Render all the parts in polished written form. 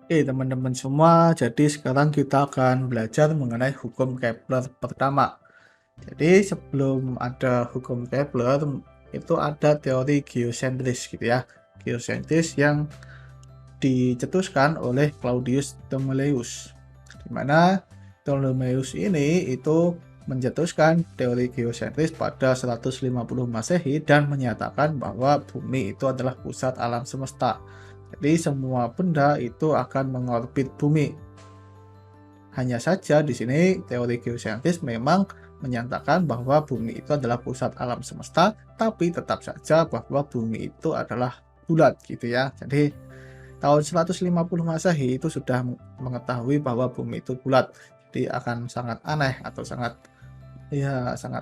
Oke teman-teman semua, jadi sekarang kita akan belajar mengenai hukum Kepler pertama. Jadi sebelum ada hukum Kepler, itu ada teori geosentris gitu ya. Geosentris yang dicetuskan oleh Claudius Ptolemaios. Di mana Ptolemaios ini itu mencetuskan teori geosentris pada 150 Masehi dan menyatakan bahwa bumi itu adalah pusat alam semesta. Jadi semua benda itu akan mengorbit bumi. Hanya saja di sini teori geosentris memang menyatakan bahwa bumi itu adalah pusat alam semesta, tapi tetap saja bahwa bumi itu adalah bulat gitu ya. Jadi tahun 150 Masehi itu sudah mengetahui bahwa bumi itu bulat. Jadi akan sangat aneh atau sangat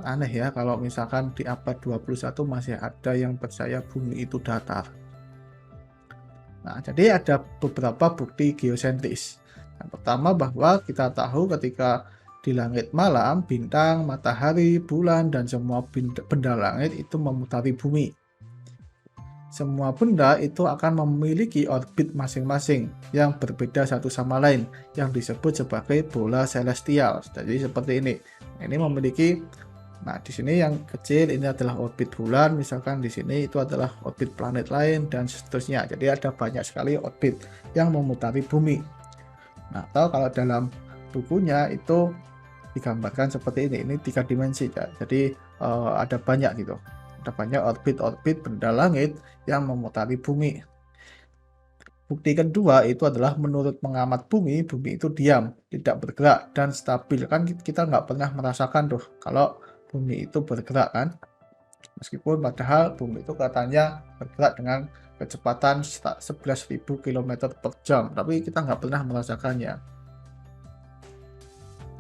aneh ya kalau misalkan di abad 21 masih ada yang percaya bumi itu datar. Nah, jadi ada beberapa bukti geosentris. Yang pertama bahwa kita tahu ketika di langit malam, bintang, matahari, bulan, dan semua benda langit itu memutari bumi. Semua benda itu akan memiliki orbit masing-masing yang berbeda satu sama lain, yang disebut sebagai bola celestial. Jadi seperti ini. Ini memiliki, nah di sini yang kecil ini adalah orbit bulan, misalkan di sini itu adalah orbit planet lain dan seterusnya. Jadi ada banyak sekali orbit yang memutari bumi. Nah, atau kalau dalam bukunya itu digambarkan seperti ini 3 dimensi ya. Jadi ada banyak gitu. Ada banyak orbit-orbit benda langit yang memutari bumi. Bukti kedua itu adalah menurut pengamat bumi, bumi itu diam, tidak bergerak dan stabil. Kan kita nggak pernah merasakan tuh kalau bumi itu bergerak kan. Meskipun padahal bumi itu katanya bergerak dengan kecepatan 11.000 km per jam, tapi kita nggak pernah merasakannya.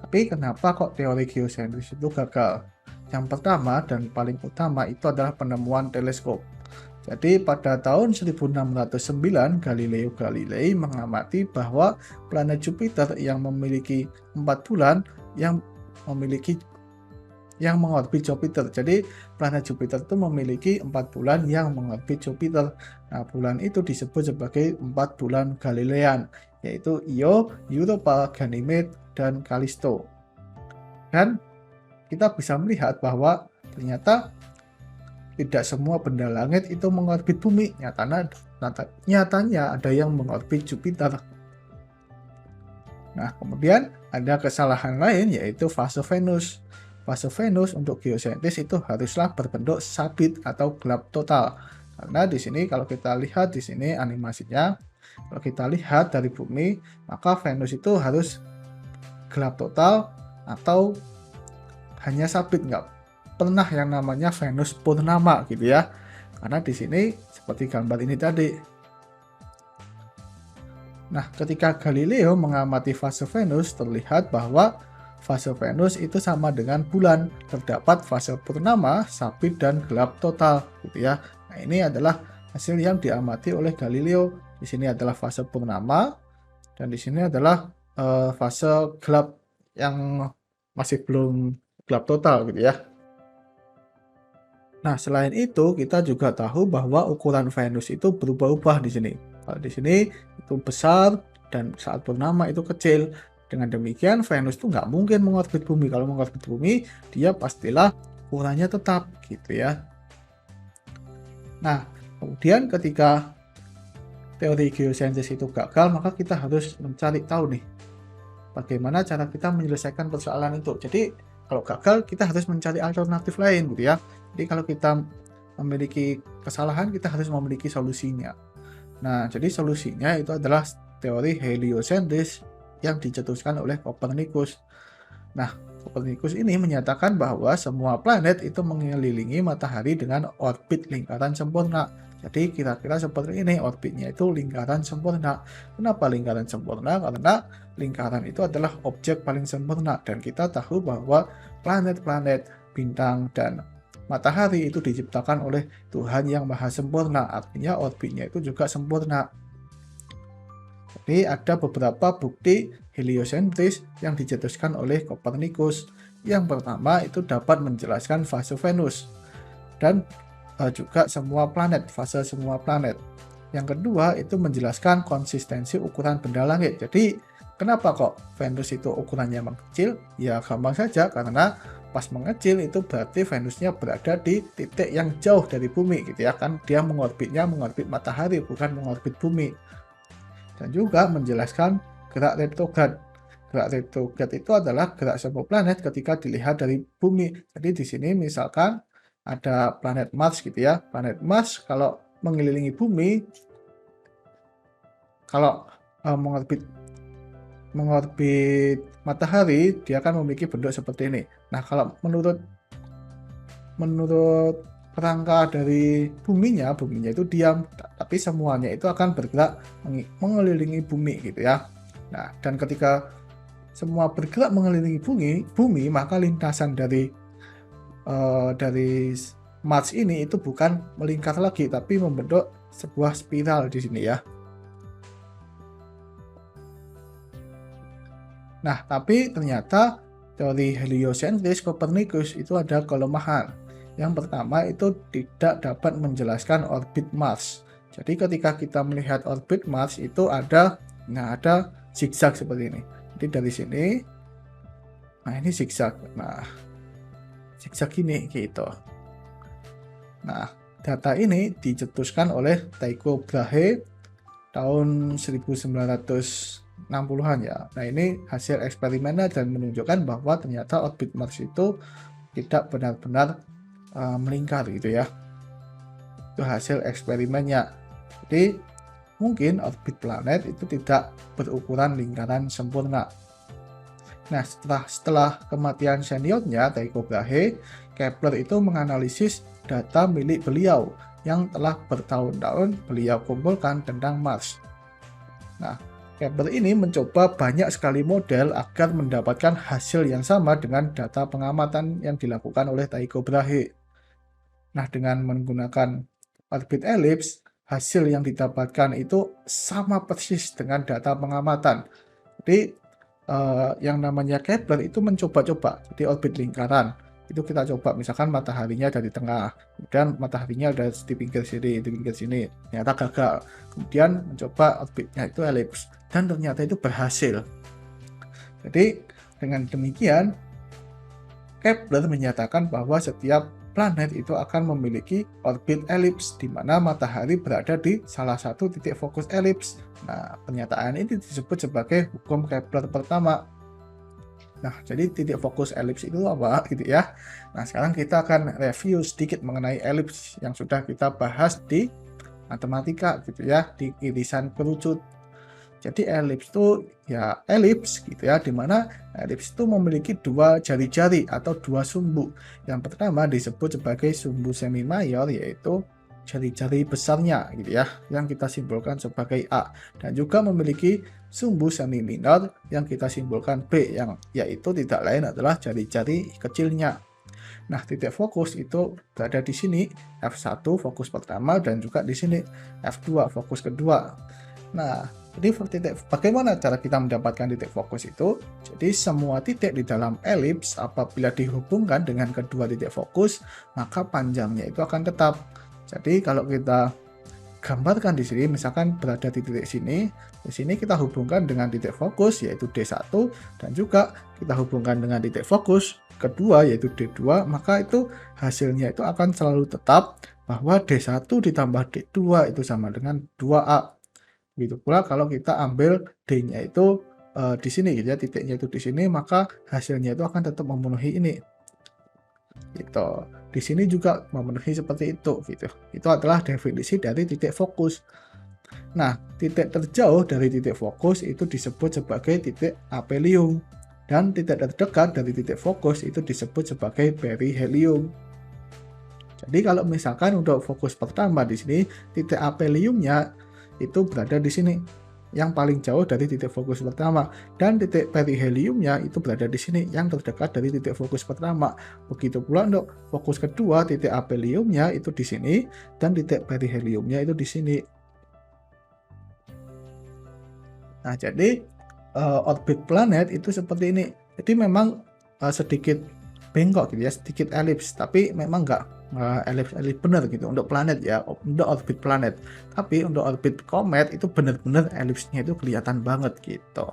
Tapi kenapa kok teori geosentris itu gagal? Yang pertama dan paling utama itu adalah penemuan teleskop. Jadi pada tahun 1609 Galileo Galilei mengamati bahwa planet Jupiter yang memiliki 4 bulan yang mengorbit Jupiter. Jadi planet Jupiter itu memiliki 4 bulan yang mengorbit Jupiter. Nah, bulan itu disebut sebagai 4 bulan Galilean, yaitu Io, Europa, Ganymede, dan Callisto. Dan kita bisa melihat bahwa ternyata tidak semua benda langit itu mengorbit bumi. Nyatanya ada yang mengorbit Jupiter. Nah, kemudian ada kesalahan lain yaitu fase Venus. Fase Venus untuk geosentris itu haruslah berbentuk sabit atau gelap total. Karena di sini kalau kita lihat di sini animasinya, kalau kita lihat dari bumi, maka Venus itu harus gelap total atau hanya sabit, nggak pernah yang namanya Venus purnama gitu ya. Karena di sini seperti gambar ini tadi. Nah, ketika Galileo mengamati fase Venus, terlihat bahwa fase Venus itu sama dengan bulan. Terdapat fase purnama, sabit, dan gelap total gitu ya. Nah, ini adalah hasil yang diamati oleh Galileo. Di sini adalah fase purnama dan di sini adalah fase gelap yang masih belum gelap total gitu ya. Nah, selain itu kita juga tahu bahwa ukuran Venus itu berubah-ubah di sini. Kalau di sini itu besar dan saat purnama itu kecil. Dengan demikian Venus itu nggak mungkin mengorbit bumi. Kalau mengorbit bumi, dia pastilah ukurannya tetap gitu ya. Nah, kemudian ketika teori geosentris itu gagal, maka kita harus mencari tahu nih bagaimana cara kita menyelesaikan persoalan itu. Jadi kalau gagal kita harus mencari alternatif lain gitu ya. Jadi kalau kita memiliki kesalahan kita harus memiliki solusinya. Nah, jadi solusinya itu adalah teori heliosentris yang dicetuskan oleh Copernicus. Nah, Copernicus ini menyatakan bahwa semua planet itu mengelilingi matahari dengan orbit lingkaran sempurna. Jadi kira-kira seperti ini orbitnya itu lingkaran sempurna. Kenapa lingkaran sempurna? Karena lingkaran itu adalah objek paling sempurna dan kita tahu bahwa planet-planet, bintang, dan matahari itu diciptakan oleh Tuhan yang maha sempurna. Artinya orbitnya itu juga sempurna. Jadi ada beberapa bukti heliosentris yang dicetuskan oleh Copernicus. Yang pertama itu dapat menjelaskan fase Venus dan juga semua planet, fase semua planet. Yang kedua itu menjelaskan konsistensi ukuran benda langit. Jadi kenapa kok Venus itu ukurannya mengecil? Ya gampang saja, karena pas mengecil itu berarti Venusnya berada di titik yang jauh dari bumi gitu ya, kan dia mengorbit matahari bukan mengorbit bumi. Dan juga menjelaskan gerak retrograd. Gerak retrograd itu adalah gerak sebuah planet ketika dilihat dari bumi. Jadi di sini misalkan ada planet Mars gitu ya. Planet Mars kalau mengelilingi bumi, kalau mengorbit matahari, dia akan memiliki bentuk seperti ini. Nah, kalau menurut kerangka dari buminya itu diam, tapi semuanya itu akan bergerak mengelilingi bumi gitu ya. Nah, dan ketika semua bergerak mengelilingi bumi, maka lintasan dari Mars ini itu bukan melingkar lagi, tapi membentuk sebuah spiral di sini ya. Nah, tapi ternyata teori heliosentris Copernicus itu ada kelemahan. Yang pertama itu tidak dapat menjelaskan orbit Mars. Jadi ketika kita melihat orbit Mars itu ada zigzag seperti ini. Jadi dari sini, nah ini zigzag. Nah, zigzag ini gitu. Nah, data ini dicetuskan oleh Tycho Brahe tahun 1960-an ya. Nah, ini hasil eksperimennya dan menunjukkan bahwa ternyata orbit Mars itu tidak benar-benar melingkar gitu ya. Itu hasil eksperimennya. Jadi mungkin orbit planet itu tidak berukuran lingkaran sempurna. Nah, setelah kematian seniornya Tycho Brahe, Kepler itu menganalisis data milik beliau yang telah bertahun-tahun beliau kumpulkan tentang Mars. Nah, Kepler ini mencoba banyak sekali model agar mendapatkan hasil yang sama dengan data pengamatan yang dilakukan oleh Tycho Brahe. Nah, dengan menggunakan orbit elips, hasil yang didapatkan itu sama persis dengan data pengamatan. Jadi, yang namanya Kepler itu mencoba-coba, jadi orbit lingkaran. Itu kita coba, misalkan mataharinya ada di tengah, kemudian mataharinya ada di pinggir sini, ternyata gagal. Kemudian mencoba orbitnya itu elips, dan ternyata itu berhasil. Jadi, dengan demikian, Kepler menyatakan bahwa setiap planet itu akan memiliki orbit elips, di mana matahari berada di salah satu titik fokus elips. Nah, pernyataan ini disebut sebagai hukum Kepler pertama. Nah, jadi titik fokus elips itu apa gitu ya. Nah, sekarang kita akan review sedikit mengenai elips yang sudah kita bahas di matematika gitu ya, di irisan kerucut. Jadi elips itu ya elips gitu ya, dimana elips itu memiliki dua jari-jari atau dua sumbu. Yang pertama disebut sebagai sumbu semi mayor, yaitu jari-jari besarnya gitu ya, yang kita simbolkan sebagai A, dan juga memiliki sumbu semi minor yang kita simbolkan B, yang yaitu tidak lain adalah jari-jari kecilnya. Nah, titik fokus itu berada di sini, F1 fokus pertama, dan juga di sini F2 fokus kedua. Nah, jadi bagaimana cara kita mendapatkan titik fokus itu? Jadi semua titik di dalam elips apabila dihubungkan dengan kedua titik fokus, maka panjangnya itu akan tetap. Jadi kalau kita gambarkan di sini, misalkan berada di titik sini, di sini kita hubungkan dengan titik fokus yaitu D1, dan juga kita hubungkan dengan titik fokus kedua yaitu D2, maka itu hasilnya itu akan selalu tetap bahwa D1 ditambah D2 itu sama dengan 2A. Begitu pula kalau kita ambil D-nya itu di sini gitu ya, titiknya itu di sini, maka hasilnya itu akan tetap memenuhi ini. Gitu. Di sini juga memenuhi seperti itu gitu. Itu adalah definisi dari titik fokus. Nah, titik terjauh dari titik fokus itu disebut sebagai titik aphelion, dan titik terdekat dari titik fokus itu disebut sebagai perihelion. Jadi kalau misalkan untuk fokus pertama di sini, titik apheliumnya itu berada di sini, yang paling jauh dari titik fokus pertama, dan titik periheliumnya itu berada di sini, yang terdekat dari titik fokus pertama. Begitu pula untuk fokus kedua, titik apheliumnya itu di sini, dan titik periheliumnya itu di sini. Nah, jadi orbit planet itu seperti ini. Jadi memang sedikit bengkok gitu ya, sedikit elips, tapi memang nggak elips-elips bener gitu untuk planet ya, untuk orbit planet. Tapi untuk orbit komet itu bener-bener elipsnya itu kelihatan banget gitu.